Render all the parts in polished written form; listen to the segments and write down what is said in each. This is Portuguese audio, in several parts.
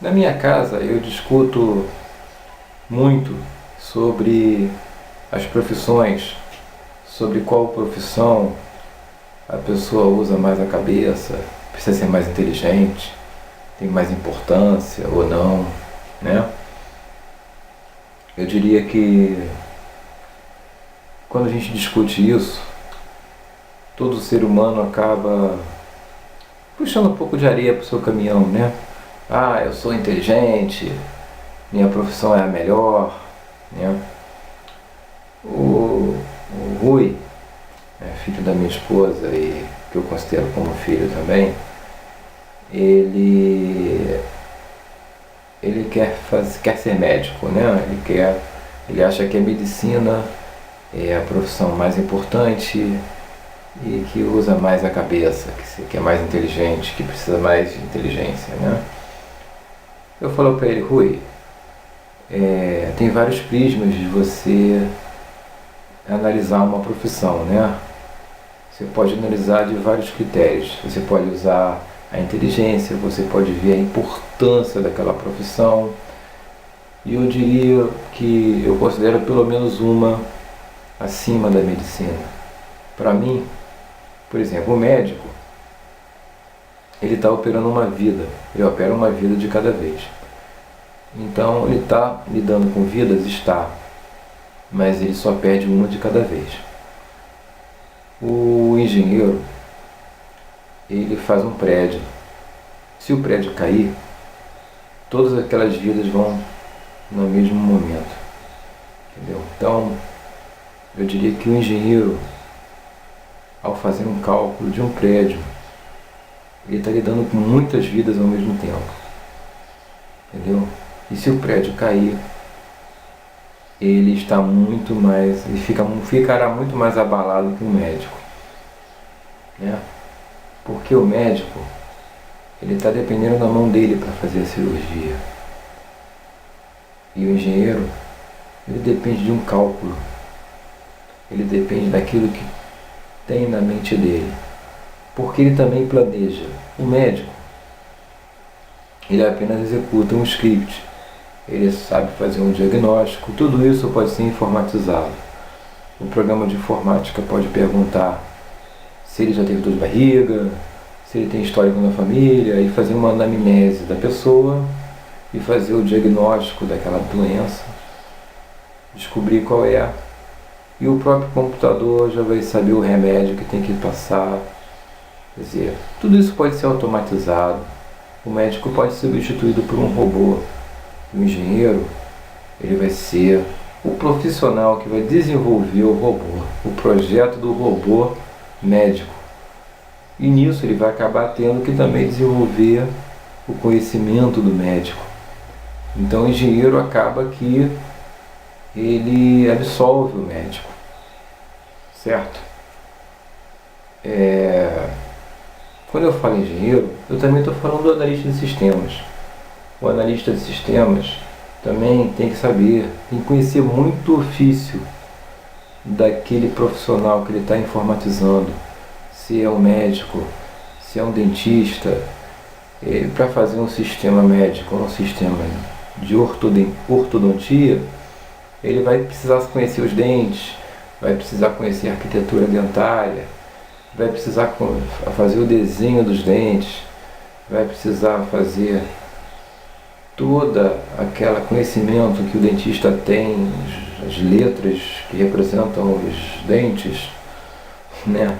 Na minha casa eu discuto muito sobre as profissões, sobre qual profissão a pessoa usa mais a cabeça, precisa ser mais inteligente, tem mais importância ou não, né? Eu diria que quando a gente discute isso, todo ser humano acaba puxando um pouco de areia para o seu caminhão, né? Ah, eu sou inteligente, minha profissão é a melhor, né? O Rui, filho da minha esposa e que eu considero como filho também, ele quer ser médico, né? Ele acha que a medicina é a profissão mais importante e que usa mais a cabeça, que é mais inteligente, que precisa mais de inteligência, né? Eu falo para ele: Rui, tem vários prismas de você analisar uma profissão, né? Você pode analisar de vários critérios. Você pode usar a inteligência, você pode ver a importância daquela profissão. E eu diria que eu considero pelo menos uma acima da medicina. Para mim, por exemplo, o médico, ele está operando uma vida, ele opera uma vida de cada vez. Então ele está lidando com vidas, está, mas ele só perde uma de cada vez. O engenheiro, ele faz um prédio. Se o prédio cair, todas aquelas vidas vão no mesmo momento, entendeu? Então, eu diria que o engenheiro, ao fazer um cálculo de um prédio, ele está lidando com muitas vidas ao mesmo tempo, entendeu? E se o prédio cair, ele está muito mais, ele ficará muito mais abalado que o médico, né? Porque o médico, ele está dependendo da mão dele para fazer a cirurgia. E o engenheiro, ele depende de um cálculo, ele depende daquilo que tem na mente dele, porque ele também planeja. O médico, ele apenas executa um script, ele sabe fazer um diagnóstico, tudo isso pode ser informatizado. O programa de informática pode perguntar se ele já teve dor de barriga, se ele tem histórico na família, e fazer uma anamnese da pessoa e fazer o diagnóstico daquela doença, descobrir qual é, e o próprio computador já vai saber o remédio que tem que passar. Quer dizer, tudo isso pode ser automatizado. O médico pode ser substituído por um robô. O engenheiro, ele vai ser o profissional que vai desenvolver o robô, o projeto do robô médico. E nisso ele vai acabar tendo que também desenvolver o conhecimento do médico. Então o engenheiro acaba que ele absolve o médico, certo? Quando eu falo engenheiro, eu também estou falando do analista de sistemas. O analista de sistemas também tem que saber, tem que conhecer muito o ofício daquele profissional que ele está informatizando, se é um médico, se é um dentista. Para fazer um sistema médico, um sistema de ortodontia, ele vai precisar conhecer os dentes, vai precisar conhecer a arquitetura dentária, vai precisar fazer o desenho dos dentes, vai precisar fazer toda aquela conhecimento que o dentista tem, as letras que representam os dentes, né?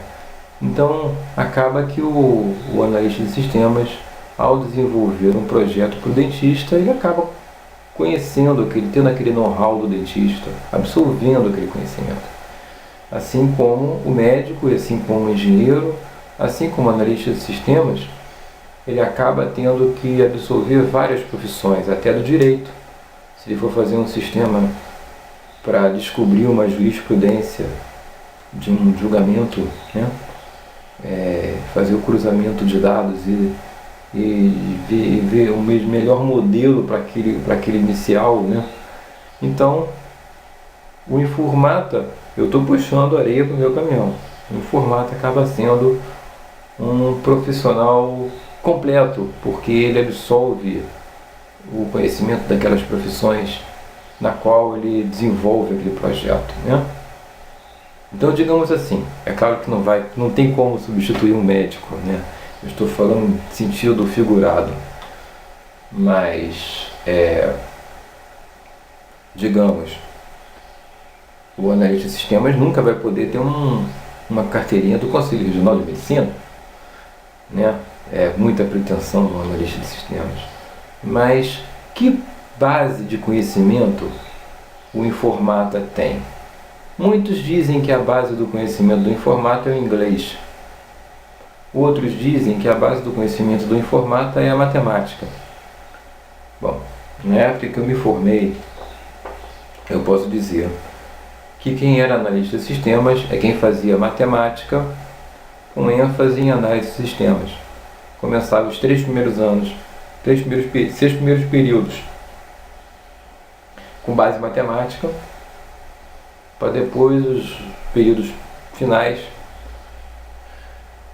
Então acaba que o analista de sistemas, ao desenvolver um projeto para o dentista, ele acaba conhecendo, tendo aquele know-how do dentista, absorvendo aquele conhecimento. Assim como o médico, e assim como o engenheiro, assim como o analista de sistemas, ele acaba tendo que absorver várias profissões, até do direito. Se ele for fazer um sistema para descobrir uma jurisprudência de um julgamento, né? Fazer o cruzamento de dados e ver o melhor modelo para aquele inicial, né? Então, o informata, eu estou puxando areia para o meu caminhão. O informata acaba sendo um profissional completo, porque ele absolve o conhecimento daquelas profissões na qual ele desenvolve aquele projeto, né? Então, digamos assim, é claro que não tem como substituir um médico, né? Eu estou falando em sentido figurado, mas, digamos, o analista de sistemas nunca vai poder ter uma carteirinha do Conselho Regional de Medicina, né? É muita pretensão do analista de sistemas. Mas que base de conhecimento o informata tem? Muitos dizem que a base do conhecimento do informata é o inglês. Outros dizem que a base do conhecimento do informata é a matemática. Bom, na época que eu me formei, eu posso dizer que quem era analista de sistemas é quem fazia matemática com ênfase em análise de sistemas. Começava os 6 primeiros períodos com base em matemática, para depois os períodos finais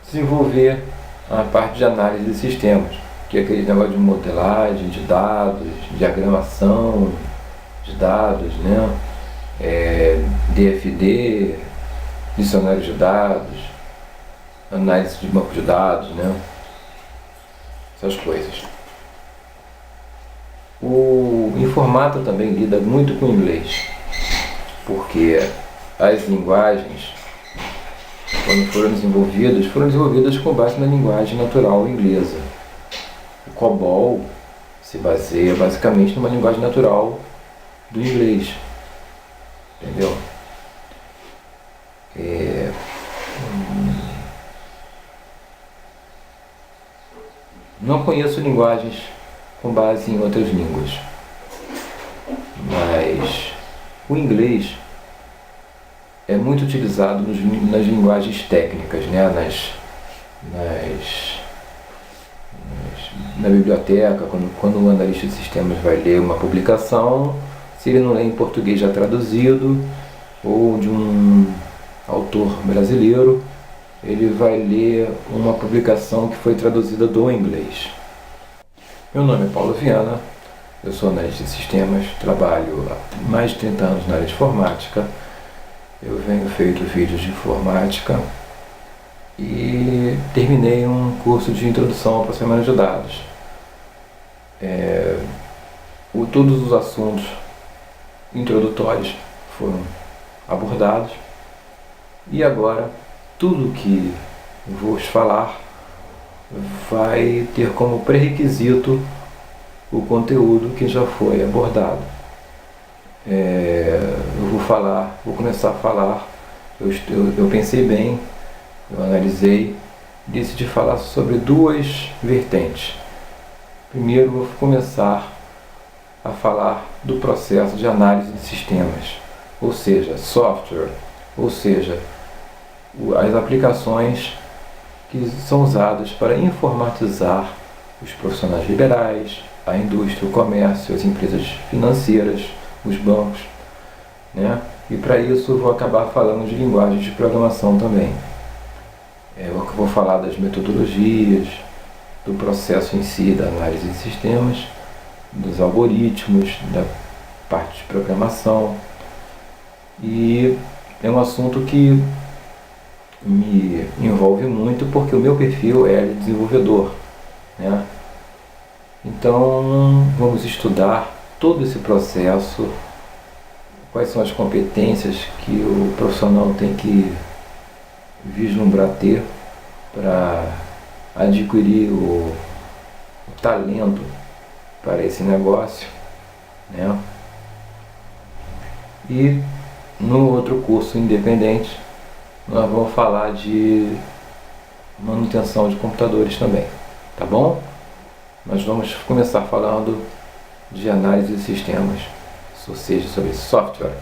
desenvolver a parte de análise de sistemas, que é aquele negócio de modelagem de dados, diagramação de dados, né? DFD, dicionário de dados, análise de banco de dados, né? Essas coisas. O informática também lida muito com o inglês, porque as linguagens, quando foram desenvolvidas com base na linguagem natural inglesa. O COBOL se baseia basicamente numa linguagem natural do inglês, entendeu? Não conheço linguagens com base em outras línguas, mas o inglês é muito utilizado nas linguagens técnicas, né? Na biblioteca, quando o analista de sistemas vai ler uma publicação, se ele não lê em português já traduzido, ou de um autor brasileiro, ele vai ler uma publicação que foi traduzida do inglês. Meu nome é Paulo Viana, eu sou analista de sistemas, trabalho há mais de 30 anos na área de informática. Eu venho feito vídeos de informática e terminei um curso de introdução ao processamento de dados. Todos os assuntos introdutórios foram abordados e agora tudo que vou falar vai ter como pré-requisito o conteúdo que já foi abordado. Vou começar a falar, eu pensei bem, eu analisei, decidi falar sobre duas vertentes. Primeiro, vou começar a falar do processo de análise de sistemas, ou seja, software, ou seja, as aplicações que são usadas para informatizar os profissionais liberais, a indústria, o comércio, as empresas financeiras, os bancos, né? E para isso eu vou acabar falando de linguagens de programação também. Eu vou falar das metodologias, do processo em si, da análise de sistemas, dos algoritmos, da parte de programação. E é um assunto que me envolve muito porque o meu perfil é de desenvolvedor, né? Então vamos estudar todo esse processo, quais são as competências que o profissional tem que vislumbrar ter para adquirir o talento para esse negócio, né? E no outro curso independente nós vamos falar de manutenção de computadores também, tá bom? Nós vamos começar falando de análise de sistemas, ou seja, sobre software.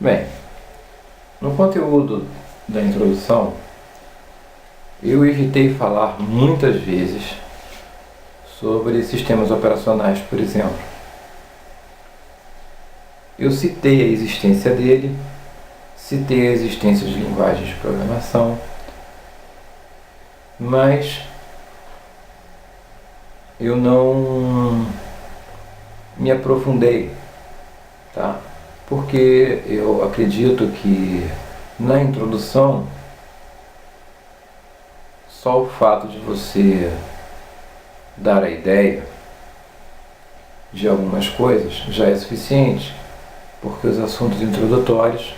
Bem, no conteúdo da introdução, eu evitei falar muitas vezes sobre sistemas operacionais, por exemplo. Eu citei a existência dele, citei a existência de linguagens de programação, mas eu não me aprofundei, tá? Porque eu acredito que na introdução só o fato de você dar a ideia de algumas coisas já é suficiente, porque os assuntos introdutórios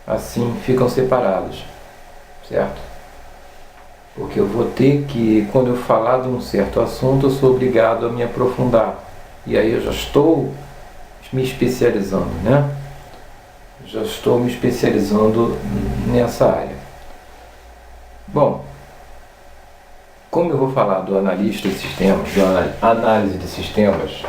assim ficam separados, certo? Porque eu vou ter que, quando eu falar de um certo assunto, eu sou obrigado a me aprofundar, e aí eu já estou me especializando, né? Já estou me especializando nessa área. Bom, como eu vou falar do analista de sistemas, da análise de sistemas,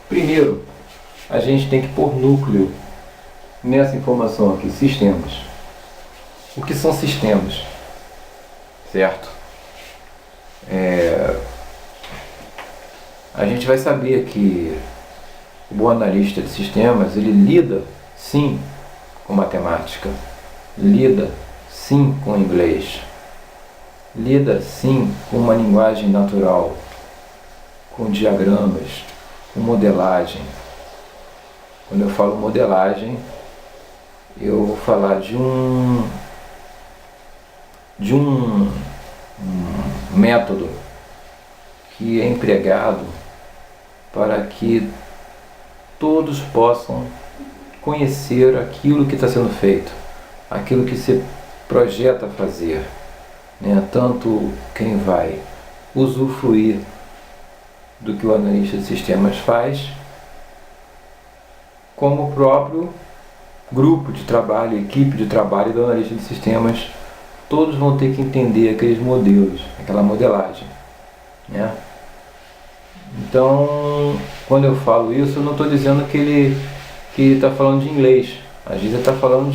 primeiro a gente tem que pôr núcleo nessa informação aqui, sistemas. O que são sistemas? Certo? A gente vai saber que o bom analista de sistemas, ele lida sim com matemática, lida sim com inglês, lida sim com uma linguagem natural, com diagramas, com modelagem. Quando eu falo modelagem, eu vou falar de um método que é empregado para que todos possam conhecer aquilo que está sendo feito, aquilo que se projeta fazer, né? Tanto quem vai usufruir do que o analista de sistemas faz, como o próprio grupo de trabalho, equipe de trabalho do analista de sistemas, todos vão ter que entender aqueles modelos, aquela modelagem, né? Então, quando eu falo isso, eu não estou dizendo que ele está falando de inglês. Às vezes ele está falando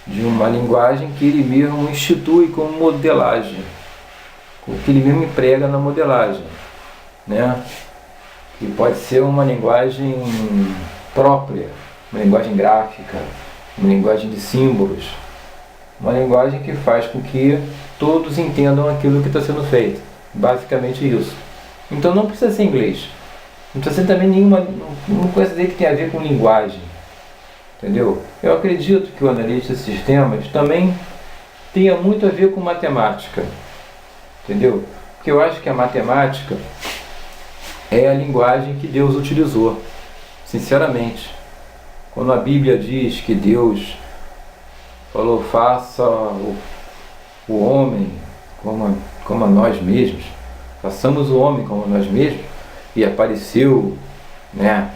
de uma linguagem que ele mesmo institui como modelagem, que ele mesmo emprega na modelagem, né? Que pode ser uma linguagem própria, uma linguagem gráfica, uma linguagem de símbolos, uma linguagem que faz com que todos entendam aquilo que está sendo feito. Basicamente isso. Então não precisa ser inglês. Não precisa ser também nenhuma coisa que tem a ver com linguagem. Entendeu? Eu acredito que o analista de sistemas também tenha muito a ver com matemática. Entendeu? Porque eu acho que a matemática é a linguagem que Deus utilizou. Sinceramente. Quando a Bíblia diz que Deus falou, faça o homem como a nós mesmos, façamos o homem como nós mesmos, e apareceu, né,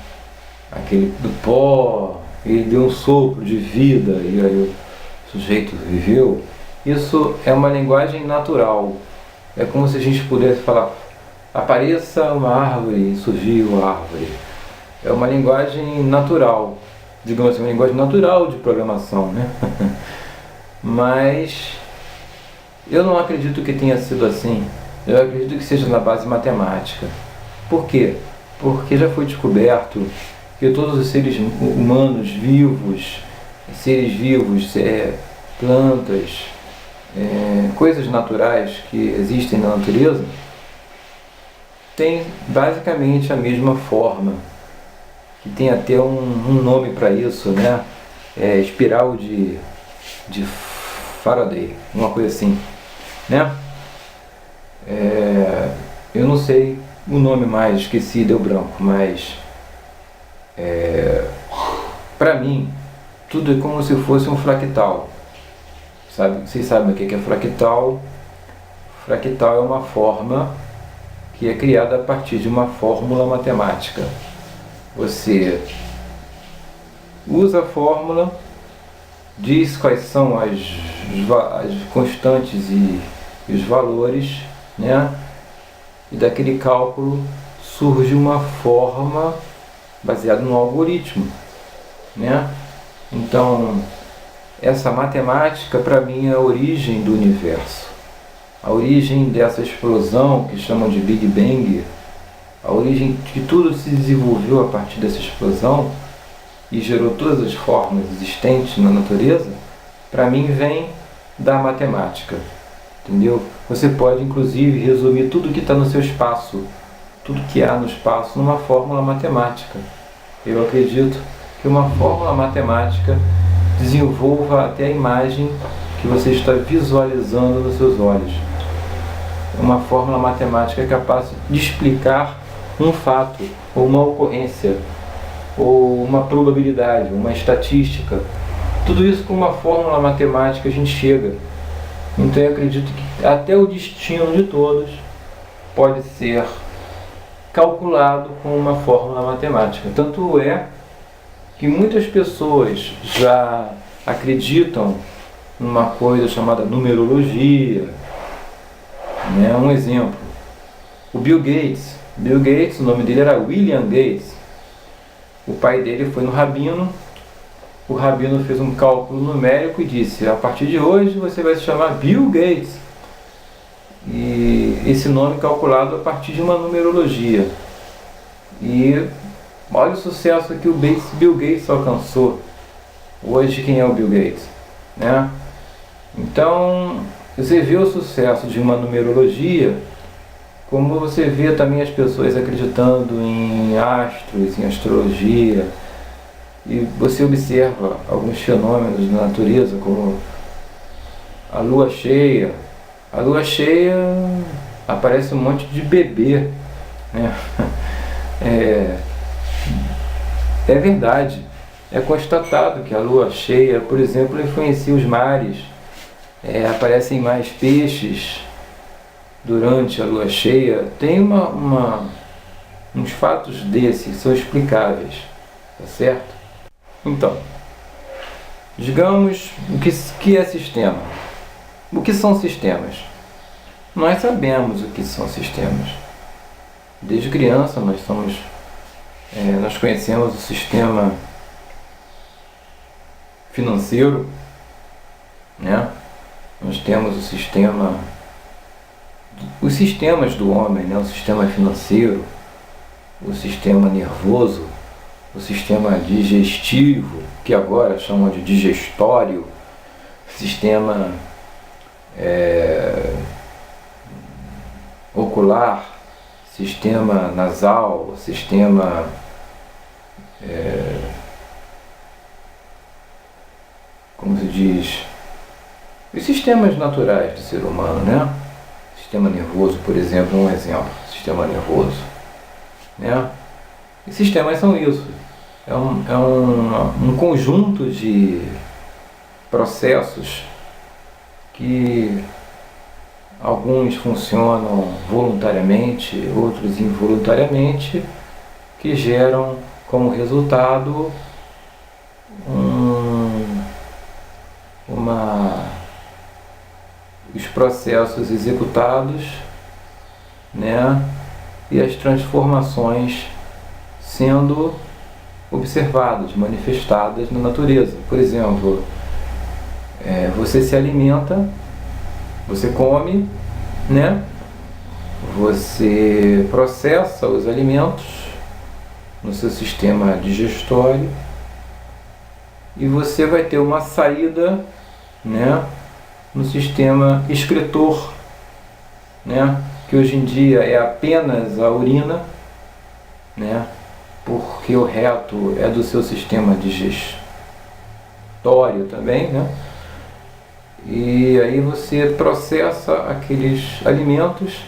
aquele do pó, ele deu um sopro de vida, e aí o sujeito viveu. Isso é uma linguagem natural. É como se a gente pudesse falar, apareça uma árvore e surgiu a árvore. É uma linguagem natural, digamos assim, uma linguagem natural de programação, né? Mas eu não acredito que tenha sido assim. Eu acredito que seja na base matemática. Por quê? Porque já foi descoberto que todos os seres humanos vivos, plantas, coisas naturais que existem na natureza, têm basicamente a mesma forma, que tem até um nome para isso, né? Espiral de Faraday, uma coisa assim, né? Eu não sei o nome mais, esqueci, deu branco, mas para mim tudo é como se fosse um fractal. Vocês sabem o que é fractal? Fractal é uma forma que é criada a partir de uma fórmula matemática. Você usa a fórmula, diz quais são as constantes e os valores, né? E daquele cálculo surge uma forma baseada no algoritmo, né? Então, essa matemática para mim é a origem do universo, a origem dessa explosão que chamam de Big Bang, a origem que tudo se desenvolveu a partir dessa explosão e gerou todas as formas existentes na natureza, para mim vem da matemática, entendeu? Você pode inclusive resumir tudo que está no seu espaço, tudo que há no espaço, numa fórmula matemática. Eu acredito que uma fórmula matemática desenvolva até a imagem que você está visualizando nos seus olhos. Uma fórmula matemática é capaz de explicar um fato, ou uma ocorrência, ou uma probabilidade, uma estatística. Tudo isso com uma fórmula matemática a gente chega. Então eu acredito que até o destino de todos pode ser calculado com uma fórmula matemática. Tanto é que muitas pessoas já acreditam numa coisa chamada numerologia, né? Um exemplo, o Bill Gates, o nome dele era William Gates. O pai dele foi no rabino, o rabino fez um cálculo numérico e disse: a partir de hoje você vai se chamar Bill Gates. E esse nome calculado a partir de uma numerologia. E olha o sucesso que o Bill Gates alcançou. Hoje quem é o Bill Gates, né? Então você vê o sucesso de uma numerologia, como você vê também as pessoas acreditando em astros, em astrologia, e você observa alguns fenômenos da natureza, como a lua cheia. A lua cheia aparece um monte de bebê, né? É verdade, é constatado que a lua cheia, por exemplo, influencia os mares, aparecem mais peixes durante a lua cheia. Tem uns fatos desses, são explicáveis, tá certo? Então, digamos, o que é sistema? O que são sistemas? Nós sabemos o que são sistemas. Desde criança nós conhecemos o sistema financeiro, né? Nós temos os sistemas do homem, né? O sistema financeiro, o sistema nervoso, o sistema digestivo, que agora chamam de digestório, sistema ocular, sistema nasal, sistema como se diz, os sistemas naturais do ser humano, né? Sistema nervoso, por exemplo, um exemplo, sistema nervoso, né? E sistemas são isso, é um conjunto de processos que alguns funcionam voluntariamente, outros involuntariamente, que geram como resultado os processos executados, né? E as transformações sendo observadas, manifestadas na natureza. Por exemplo, você se alimenta, você come, né? Você processa os alimentos no seu sistema digestório e você vai ter uma saída, né, no sistema excretor, né, que hoje em dia é apenas a urina, né, porque o reto é do seu sistema digestório também, né? E aí você processa aqueles alimentos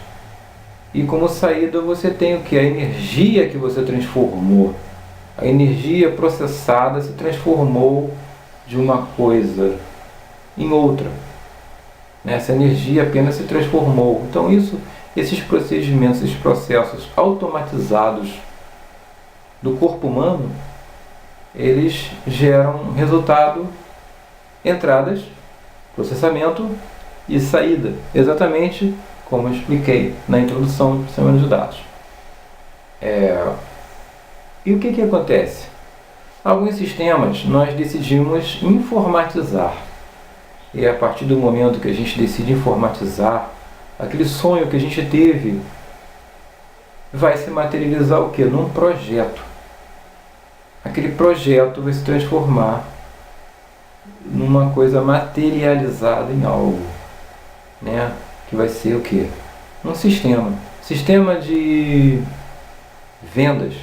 e como saída você tem o que? A energia que você transformou. A energia processada se transformou de uma coisa em outra. Essa energia apenas se transformou. Então esses procedimentos, esses processos automatizados do corpo humano, eles geram resultado, entradas, processamento e saída, exatamente como eu expliquei na introdução do sistema de dados. E o que acontece? Alguns sistemas nós decidimos informatizar, e a partir do momento que a gente decide informatizar, aquele sonho que a gente teve vai se materializar o quê? Num projeto. Aquele projeto vai se transformar numa coisa materializada em algo, né? Que vai ser o quê? Um sistema. Sistema de vendas,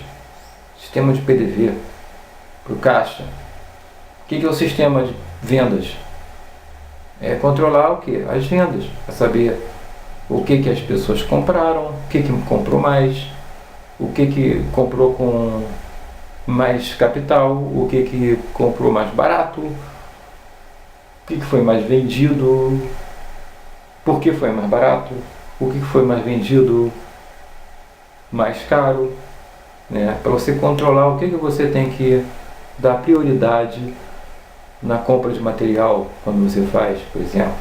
sistema de PDV para o caixa. O que é o sistema de vendas? É controlar o quê? As vendas, é saber o que as pessoas compraram, o que comprou mais, o que comprou com mais capital, o que comprou mais barato, o que foi mais vendido, por que foi mais barato, o que foi mais vendido mais caro, né? Para você controlar o que você tem que dar prioridade na compra de material quando você faz, por exemplo.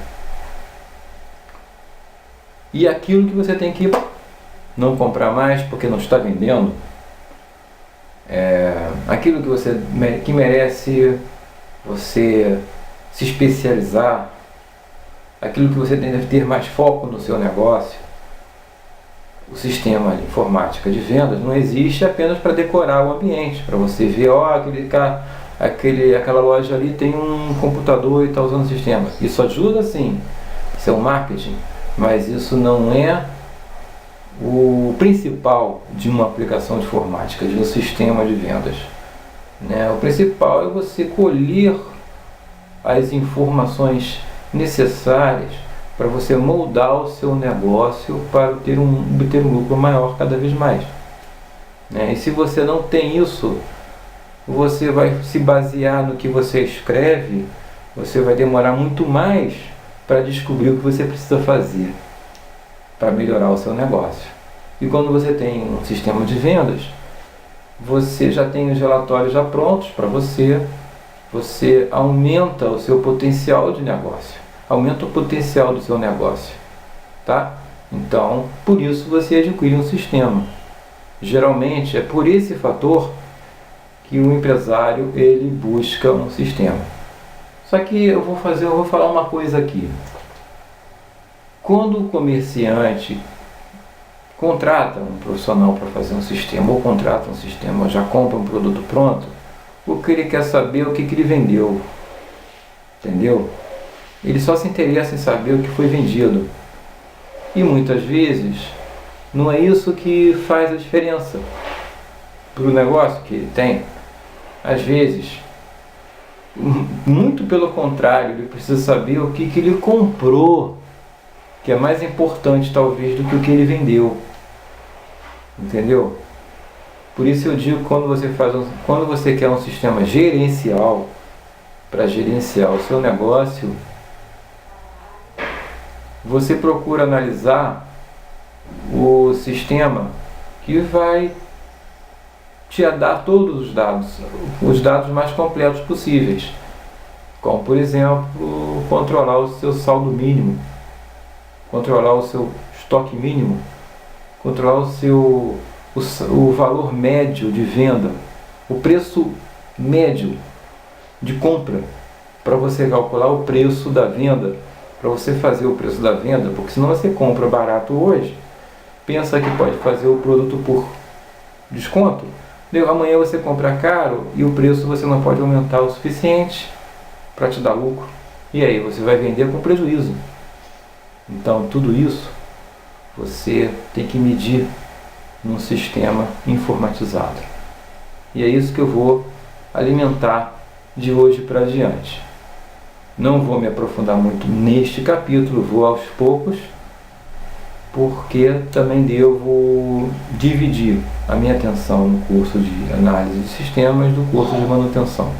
E aquilo que você tem que não comprar mais porque não está vendendo, aquilo que merece você se especializar, aquilo que você deve ter mais foco no seu negócio. O sistema de informática de vendas não existe apenas para decorar o ambiente, para você ver, aquela loja ali tem um computador e está usando o sistema. Isso ajuda sim, isso é um marketing, mas isso não é o principal de uma aplicação de informática, de um sistema de vendas, né? O principal é você colher as informações necessárias para você moldar o seu negócio para obter um lucro maior cada vez mais, né? E se você não tem isso, você vai se basear no que você escreve, você vai demorar muito mais para descobrir o que você precisa fazer para melhorar o seu negócio. E quando você tem um sistema de vendas, você já tem os relatórios já prontos para você aumenta o seu potencial de negócio, aumenta o potencial do seu negócio, tá? Então, por isso você adquire um sistema. Geralmente é por esse fator que o empresário ele busca um sistema. Só que eu vou falar uma coisa aqui. Quando o comerciante contrata um profissional para fazer um sistema, ou contrata um sistema, ou já compra um produto pronto, o que ele quer saber é o que ele vendeu, entendeu? Ele só se interessa em saber o que foi vendido. E muitas vezes não é isso que faz a diferença para o negócio que ele tem. Às vezes, muito pelo contrário, ele precisa saber o que ele comprou, que é mais importante talvez do que o que ele vendeu, entendeu? Por isso eu digo, quando você quer um sistema gerencial para gerenciar o seu negócio, você procura analisar o sistema que vai te dar todos os dados mais completos possíveis, como por exemplo controlar o seu saldo mínimo, controlar o seu estoque mínimo, controlar o valor médio de venda, o preço médio de compra, para você calcular o preço da venda, para você fazer o preço da venda, porque senão você compra barato hoje, pensa que pode fazer o produto por desconto, amanhã você compra caro e o preço você não pode aumentar o suficiente para te dar lucro, e aí você vai vender com prejuízo. Então tudo isso você tem que medir num sistema informatizado. E é isso que eu vou alimentar de hoje para adiante. Não vou me aprofundar muito neste capítulo, vou aos poucos, porque também devo dividir a minha atenção no curso de análise de sistemas do curso de manutenção.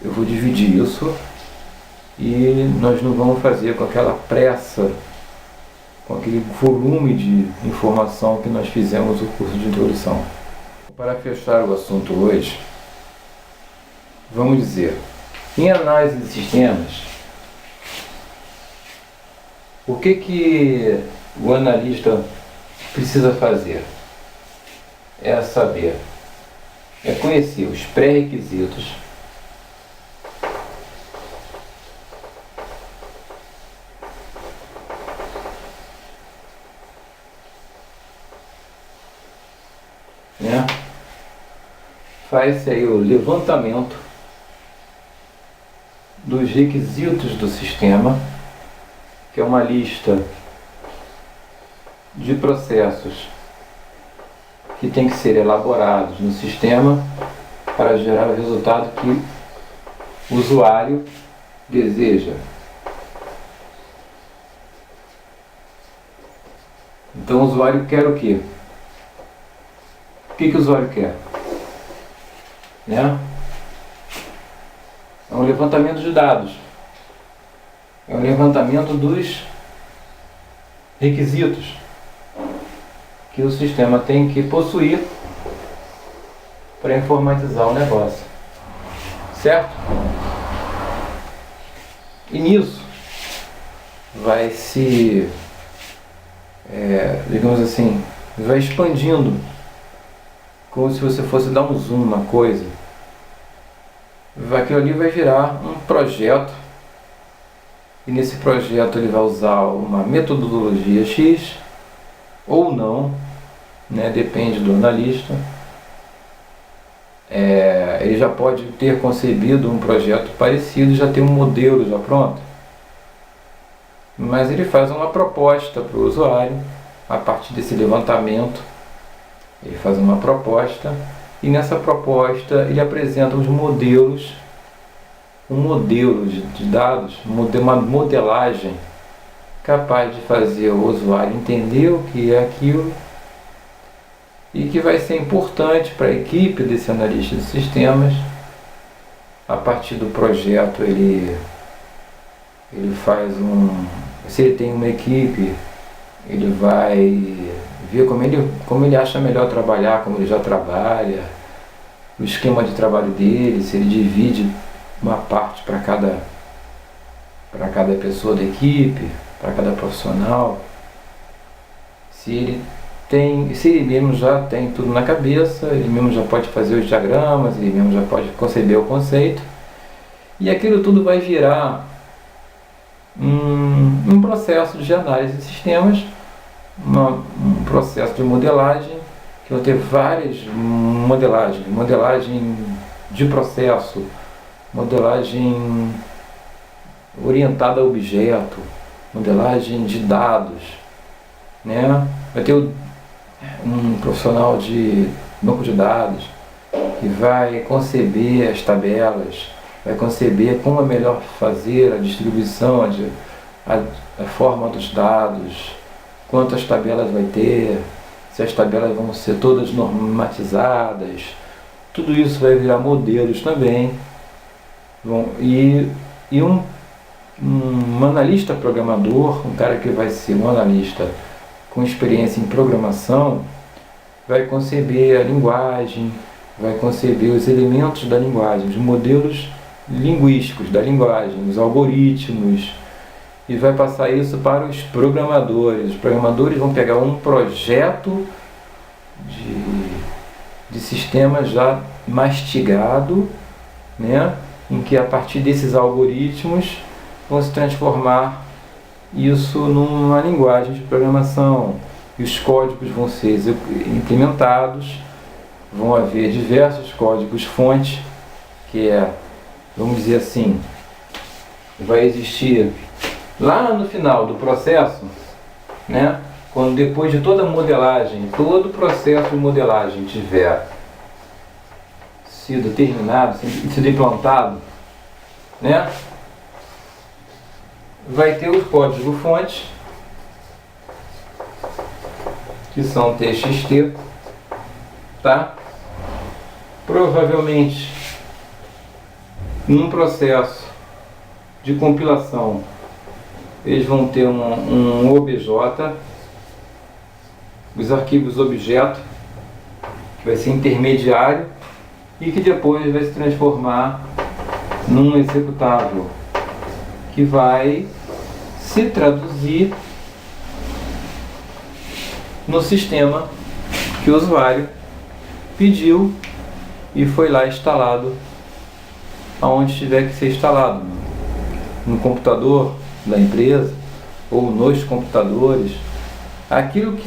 Eu vou dividir isso e nós não vamos fazer com aquela pressa, com aquele volume de informação que nós fizemos no curso de introdução. Para fechar o assunto hoje, vamos dizer, em análise de sistemas, O que o analista precisa fazer? É saber, é conhecer os pré-requisitos, né? Faz aí o levantamento dos requisitos do sistema, que é uma lista de processos que tem que ser elaborados no sistema para gerar o resultado que o usuário deseja. Então o usuário quer o quê? O que o usuário quer? Né? É um levantamento de dados. É um levantamento dos requisitos que o sistema tem que possuir para informatizar o negócio. Certo? E nisso vai se, digamos assim, vai expandindo, como se você fosse dar um zoom na coisa. Aquilo ali vai virar um projeto, e nesse projeto ele vai usar uma metodologia X ou não, né? Depende do analista. Ele já pode ter concebido um projeto parecido e já ter um modelo já pronto, mas ele faz uma proposta para o usuário a partir desse levantamento. Ele faz uma proposta e nessa proposta ele apresenta os modelos, um modelo de dados, uma modelagem capaz de fazer o usuário entender o que é aquilo e que vai ser importante para a equipe desse analista de sistemas. A partir do projeto ele faz se ele tem uma equipe, ele vai ver como ele acha melhor trabalhar, como ele já trabalha, o esquema de trabalho dele, se ele divide uma parte para cada pessoa da equipe, para cada profissional, se ele mesmo já tem tudo na cabeça, ele mesmo já pode fazer os diagramas, ele mesmo já pode conceber o conceito, e aquilo tudo vai virar um processo de análise de sistemas, um processo de modelagem, que vai ter várias modelagens, modelagem de processo, modelagem orientada a objeto, modelagem de dados, né? Vai ter um profissional de banco de dados que vai conceber as tabelas, vai conceber como é melhor fazer a distribuição, a forma dos dados, quantas tabelas vai ter, se as tabelas vão ser todas normatizadas. Tudo isso vai virar modelos também. E um analista programador, um cara que vai ser um analista com experiência em programação, vai conceber a linguagem, vai conceber os elementos da linguagem, os modelos linguísticos da linguagem, os algoritmos, e vai passar isso para os programadores. Os programadores vão pegar um projeto de sistema já mastigado, né, em que a partir desses algoritmos vão se transformar isso numa linguagem de programação, e os códigos vão ser implementados. Vão haver diversos códigos-fonte, que vamos dizer assim, vai existir lá no final do processo, né? Quando depois de toda a modelagem, todo o processo de modelagem tiver sido terminado, sido implantado, né? Vai ter os códigos-fonte, que são TXT, tá? Provavelmente, num processo de compilação, eles vão ter um OBJ, os arquivos objeto, que vai ser intermediário e que depois vai se transformar num executável, que vai se traduzir no sistema que o usuário pediu e foi lá instalado aonde tiver que ser instalado, no computador da empresa ou nos computadores. Aquilo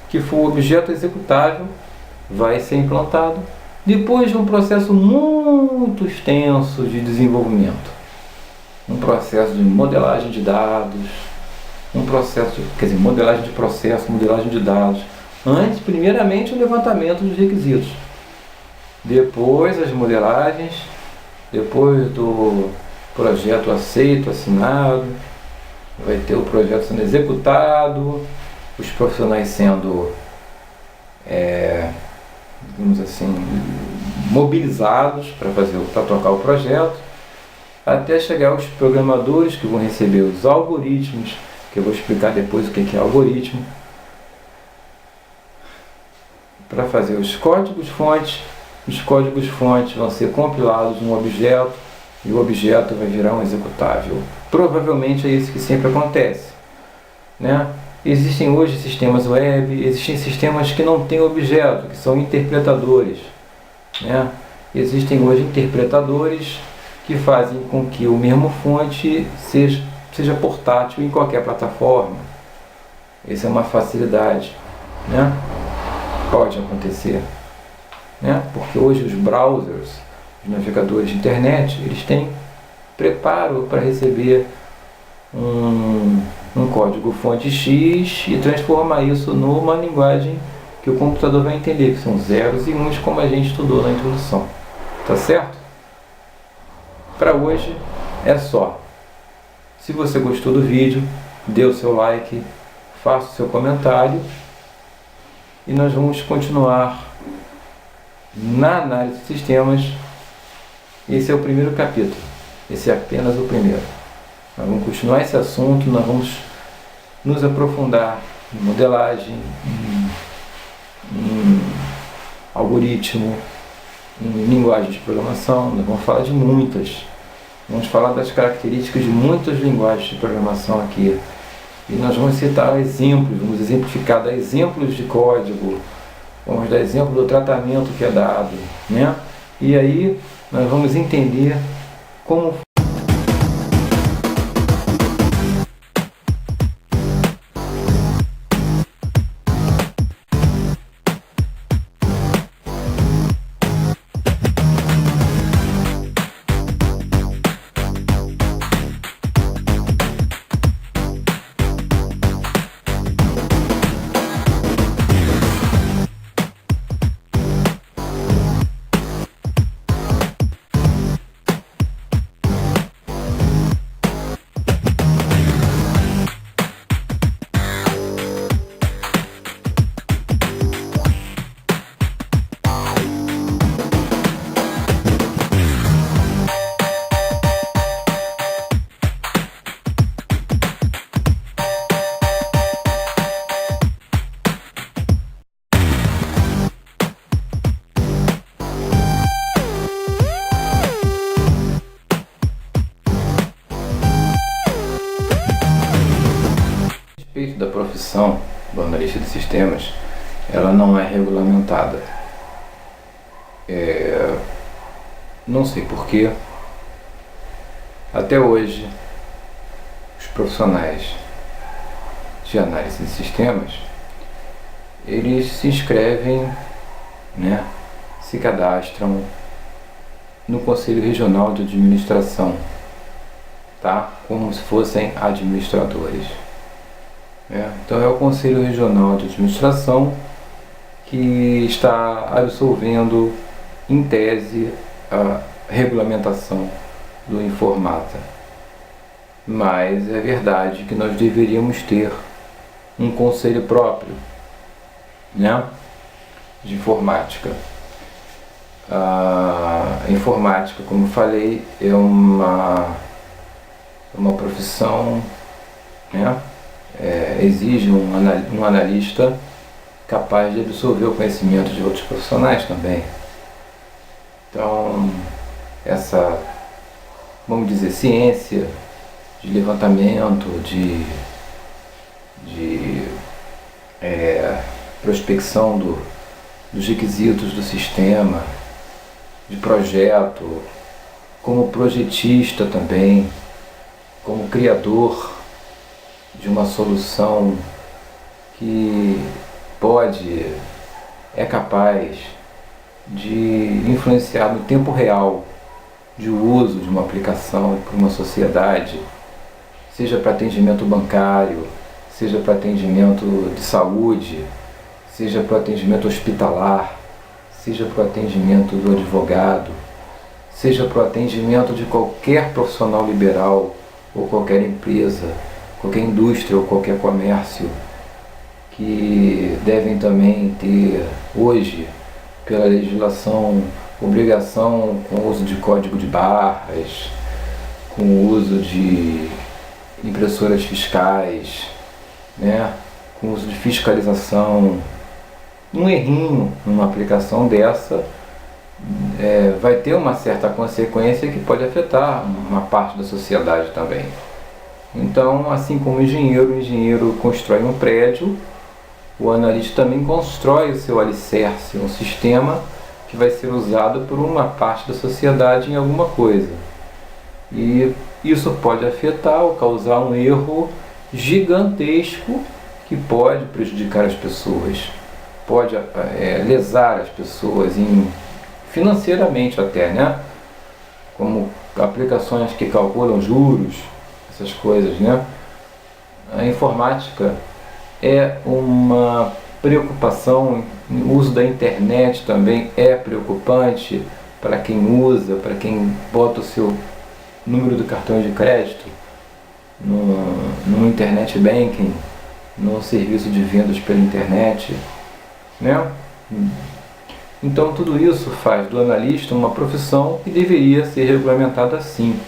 que for o objeto executável vai ser implantado depois de um processo muito extenso de desenvolvimento, um processo de modelagem de dados, modelagem de processo, modelagem de dados. Antes, primeiramente, o levantamento dos requisitos, depois as modelagens, depois do projeto aceito, assinado, vai ter o projeto sendo executado, os profissionais sendo, digamos assim, mobilizados para tocar o projeto, até chegar aos programadores que vão receber os algoritmos, que eu vou explicar depois o que é algoritmo, para fazer os códigos-fontes. Os códigos-fontes vão ser compilados num objeto e o objeto vai virar um executável. Provavelmente é isso que sempre acontece, né? Existem hoje sistemas web, existem sistemas que não têm objeto, que são interpretadores, né? Existem hoje interpretadores que fazem com que o mesmo fonte seja portátil em qualquer plataforma. Essa é uma facilidade, né? Pode acontecer, né? Porque hoje os browsers, os navegadores de internet, eles têm preparo para receber um código fonte X e transformar isso numa linguagem que o computador vai entender, que são zeros e uns, como a gente estudou na introdução. Tá certo? Para hoje é só. Se você gostou do vídeo, dê o seu like, faça o seu comentário e nós vamos continuar na análise de sistemas. Esse é o primeiro capítulo, esse é apenas o primeiro. Nós vamos continuar esse assunto, nós vamos nos aprofundar em modelagem, em algoritmo, em linguagem de programação. Nós vamos falar de muitas. Vamos falar das características de muitas linguagens de programação aqui. E nós vamos citar exemplos, vamos exemplificar, dar exemplos de código, vamos dar exemplo do tratamento que é dado, né? E aí nós vamos entender como da profissão do analista de sistemas, ela não é regulamentada. Não sei porquê, até hoje os profissionais de análise de sistemas, eles se inscrevem, né, se cadastram no Conselho Regional de Administração, tá? Como se fossem administradores. Então é o Conselho Regional de Administração que está absolvendo, em tese, a regulamentação do Informata. Mas é verdade que nós deveríamos ter um conselho próprio, né, de informática. A informática, como falei, é uma profissão, né? Exige um analista capaz de absorver o conhecimento de outros profissionais também. Então, essa, vamos dizer, ciência de levantamento, prospecção dos requisitos do sistema, de projeto, como projetista também, como criador de uma solução que é capaz de influenciar no tempo real de uso de uma aplicação para uma sociedade, seja para atendimento bancário, seja para atendimento de saúde, seja para atendimento hospitalar, seja para o atendimento do advogado, seja para o atendimento de qualquer profissional liberal ou qualquer empresa, qualquer indústria ou qualquer comércio, que devem também ter hoje, pela legislação, obrigação com o uso de código de barras, com o uso de impressoras fiscais, né? Com o uso de fiscalização. Um errinho numa aplicação dessa vai ter uma certa consequência que pode afetar uma parte da sociedade também. Então, assim como o engenheiro constrói um prédio, o analista também constrói o seu alicerce, um sistema que vai ser usado por uma parte da sociedade em alguma coisa. E isso pode afetar ou causar um erro gigantesco que pode prejudicar as pessoas, pode lesar as pessoas financeiramente até, né? Como aplicações que calculam juros, essas coisas, né? A informática é uma preocupação, o uso da internet também é preocupante para quem usa, para quem bota o seu número do cartão de crédito no internet banking, no serviço de vendas pela internet, né? Então tudo isso faz do analista uma profissão que deveria ser regulamentada assim,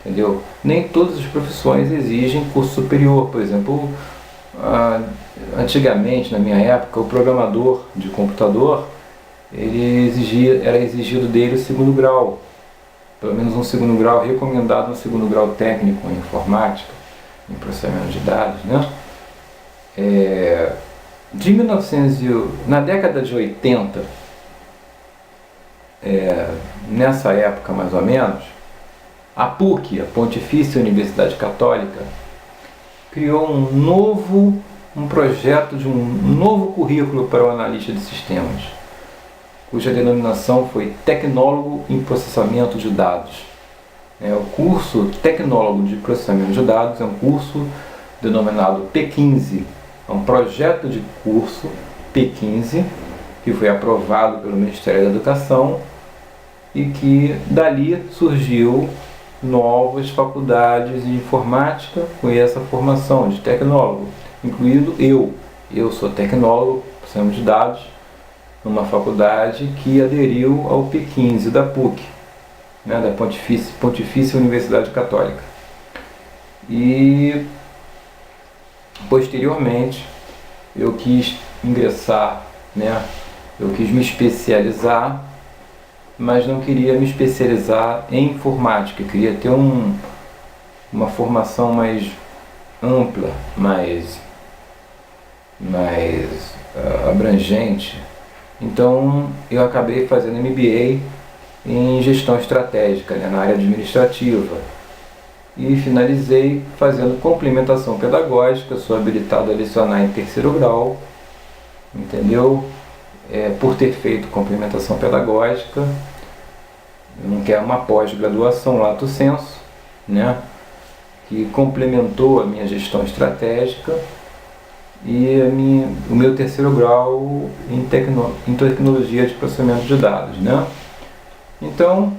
entendeu? Nem todas as profissões exigem curso superior. Por exemplo, antigamente, na minha época, o programador de computador, era exigido dele o segundo grau, pelo menos um segundo grau recomendado, um segundo grau técnico em informática, em processamento de dados, né? Na década de 80, nessa época mais ou menos, a PUC, a Pontifícia Universidade Católica, criou um projeto de um novo currículo para o analista de sistemas, cuja denominação foi Tecnólogo em Processamento de Dados. O curso Tecnólogo de Processamento de Dados é um curso denominado P15, é um projeto de curso P15 que foi aprovado pelo Ministério da Educação e que dali surgiu novas faculdades de informática com essa formação de tecnólogo, incluindo eu. Eu sou tecnólogo, processamento de dados, numa faculdade que aderiu ao P15 da PUC, né, da Pontifícia Universidade Católica. E posteriormente eu quis ingressar, né, eu quis me especializar, mas não queria me especializar em informática, eu queria ter uma formação mais ampla, mais abrangente. Então eu acabei fazendo MBA em gestão estratégica, né, na área administrativa, e finalizei fazendo complementação pedagógica. Sou habilitado a lecionar em terceiro grau, entendeu? Por ter feito complementação pedagógica, não quer uma pós-graduação lato sensu, né, que complementou a minha gestão estratégica, e o meu terceiro grau em tecnologia de processamento de dados, né? Então,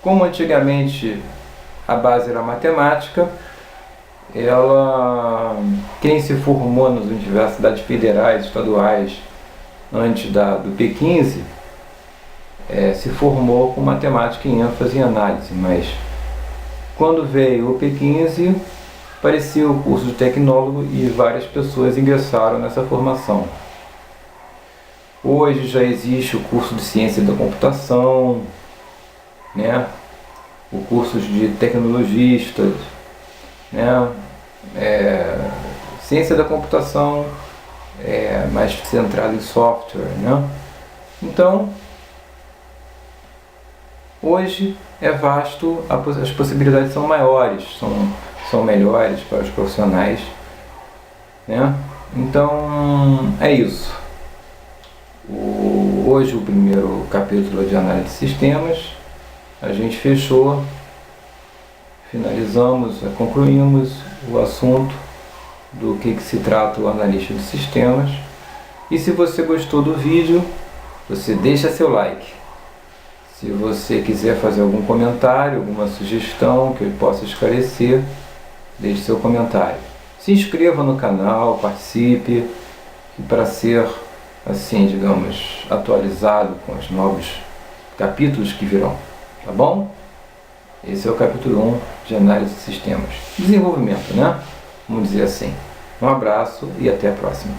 como antigamente a base era matemática, quem se formou nas universidades federais, estaduais, antes do P15, se formou com matemática em ênfase em análise, mas quando veio o P15, apareceu o curso de tecnólogo e várias pessoas ingressaram nessa formação. Hoje já existe o curso de ciência da computação, né? O curso de tecnologistas, né? Ciência da computação, mais centrado em software, né? Então, hoje é vasto, as possibilidades são maiores, são melhores para os profissionais, né? Então, é isso. Hoje o primeiro capítulo de análise de sistemas, a gente fechou, finalizamos, concluímos o assunto do que se trata o analista de sistemas. E se você gostou do vídeo, você deixa seu like. Se você quiser fazer algum comentário, alguma sugestão que eu possa esclarecer, deixe seu comentário. Se inscreva no canal, participe, para ser, assim, digamos, atualizado com os novos capítulos que virão, tá bom? Esse é o capítulo 1 de análise de sistemas. Desenvolvimento, né? Vamos dizer assim. Um abraço e até a próxima.